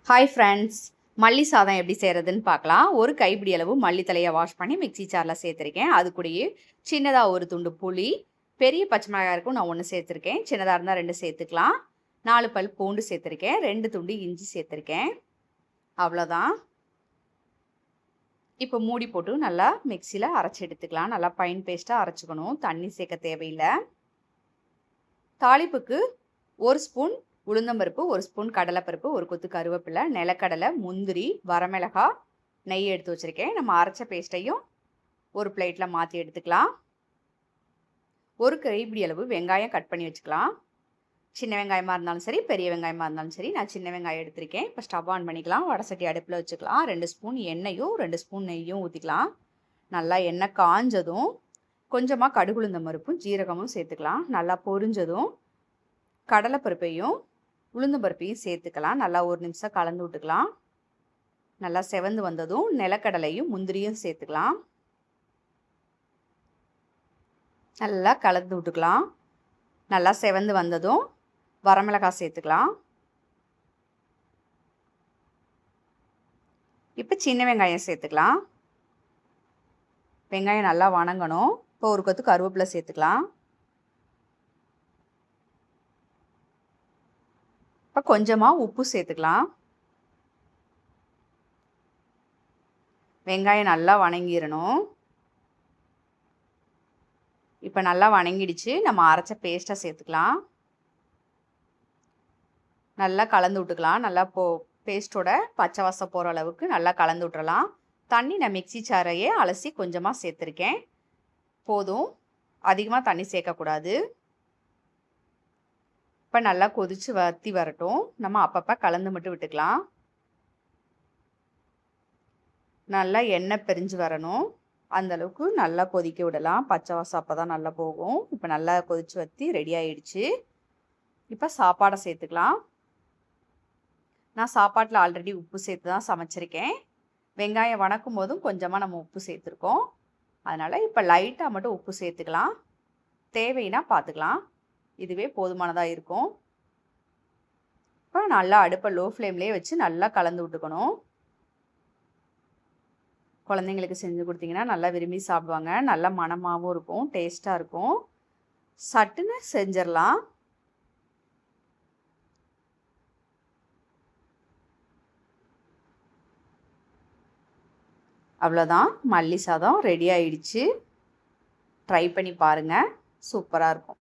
Hi friends, மல்லி சாதம் எப்படி செய்கிறதுன்னு பார்க்கலாம். ஒரு கைப்பிடி அளவு மல்லி தலையை வாஷ் பண்ணி மிக்ஸி ஜாரில் சேர்த்துருக்கேன். அது கூடயே சின்னதாக ஒரு துண்டு புளி, பெரிய பச்சை மிளகாய் இருக்கும், நான் 1 சேர்த்துருக்கேன். சின்னதாக இருந்தால் 2 சேர்த்துக்கலாம். 4 பல் பூண்டு சேர்த்துருக்கேன். 2 துண்டு இஞ்சி சேர்த்துருக்கேன். அவ்வளோதான். இப்போ மூடி போட்டு நல்லா மிக்சியில் அரைச்சி எடுத்துக்கலாம். நல்லா ஃபைன் பேஸ்ட்டாக அரைச்சிக்கணும். தண்ணி சேர்க்க தேவையில்லை. தாளிப்புக்கு 1 ஸ்பூன் உளுந்தம்பருப்பு, 1 ஸ்பூன் கடலைப்பருப்பு, 1 கொத்து கருவேப்பிலை, நிலக்கடலை, முந்திரி, வரமிளகாய், நெய் எடுத்து வச்சுருக்கேன். நம்ம அரைச்ச பேஸ்ட்டையும் ஒரு பிளேட்டில் மாற்றி எடுத்துக்கலாம். ஒரு கைப்பிடி அளவு வெங்காயம் கட் பண்ணி வச்சுக்கலாம். சின்ன வெங்காயமாக இருந்தாலும் சரி, பெரிய வெங்காயமாக இருந்தாலும் சரி. நான் சின்ன வெங்காயம் எடுத்திருக்கேன். இப்போ ஸ்டவ் ஆன் பண்ணிக்கலாம். வடை சட்டி அடுப்பில் வச்சுக்கலாம். 2 ஸ்பூன் எண்ணெயும் 2 ஸ்பூன் நெய்யும் ஊற்றிக்கலாம். நல்லா எண்ணெய் காஞ்சதும் கொஞ்சமாக கடுகுளுந்தம் பருப்பும் ஜீரகமும் சேர்த்துக்கலாம். நல்லா பொரிஞ்சதும் கடலைப்பருப்பையும் உளுந்தம் பருப்பையும் சேர்த்துக்கலாம். நல்லா 1 நிமிஷம் கலந்து விட்டுக்கலாம். நல்லா செவந்து வந்ததும் நிலக்கடலையும் முந்திரியும் சேர்த்துக்கலாம். நல்லா கலந்து விட்டுக்கலாம். நல்லா செவந்து வந்ததும் வரமிளகாய் சேர்த்துக்கலாம். இப்போ சின்ன வெங்காயம் சேர்த்துக்கலாம். வெங்காயம் நல்லா வணங்கணும். இப்போ 1 கொத்து கருவேப்பிலை சேர்த்துக்கலாம். இப்போ கொஞ்சமாக உப்பு சேர்த்துக்கலாம். வெங்காயம் நல்லா வணங்கிடணும். இப்போ நல்லா வணங்கிடுச்சு. நம்ம அரைச்ச பேஸ்ட்டை சேர்த்துக்கலாம். நல்லா கலந்து விட்டுக்கலாம். நல்லா பேஸ்ட்டோட பச்சை வாசம் போகிற அளவுக்கு நல்லா கலந்து விட்டுறலாம். தண்ணி நான் மிக்ஸி ஜாரையே அலசி கொஞ்சமாக சேர்த்துருக்கேன். போதும், அதிகமாக தண்ணி சேர்க்கக்கூடாது. இப்போ நல்லா கொதித்து வற்றி வரட்டும். நம்ம அப்பப்போ கலந்து மட்டும் விட்டுக்கலாம். நல்லா எண்ணெய் பிரிஞ்சு வரணும். அந்தளவுக்கு நல்லா கொதிக்க விடலாம். பச்சை வாசம் அப்போ தான் நல்லா போகும். இப்போ நல்லா கொதித்து வற்றி ரெடி ஆகிடுச்சு. இப்போ சாப்பாடை சேர்த்துக்கலாம். நான் சாப்பாட்டில் ஆல்ரெடி உப்பு சேர்த்து தான் சமைச்சிருக்கேன். வெங்காயம் வணக்கும் போதும் கொஞ்சமாக நம்ம உப்பு சேர்த்துருக்கோம். அதனால் இப்போ லைட்டாக மட்டும் உப்பு சேர்த்துக்கலாம். தேவைன்னா பார்த்துக்கலாம். இதுவே போதுமானதாக இருக்கும். இப்போ நல்லா அடுப்பை லோ ஃப்ளேம்லேயே வச்சு நல்லா கலந்து விட்டுக்கணும். குழந்தைங்களுக்கு செஞ்சு கொடுத்தீங்கன்னா நல்லா விரும்பி சாப்பிடுவாங்க. நல்லா மணமாகவும் இருக்கும், டேஸ்ட்டாக இருக்கும். சட்டுன்னு செஞ்சிடலாம். அவ்வளோதான், மல்லி சாதம் ரெடி ஆயிடுச்சு. ட்ரை பண்ணி பாருங்கள், சூப்பராக இருக்கும்.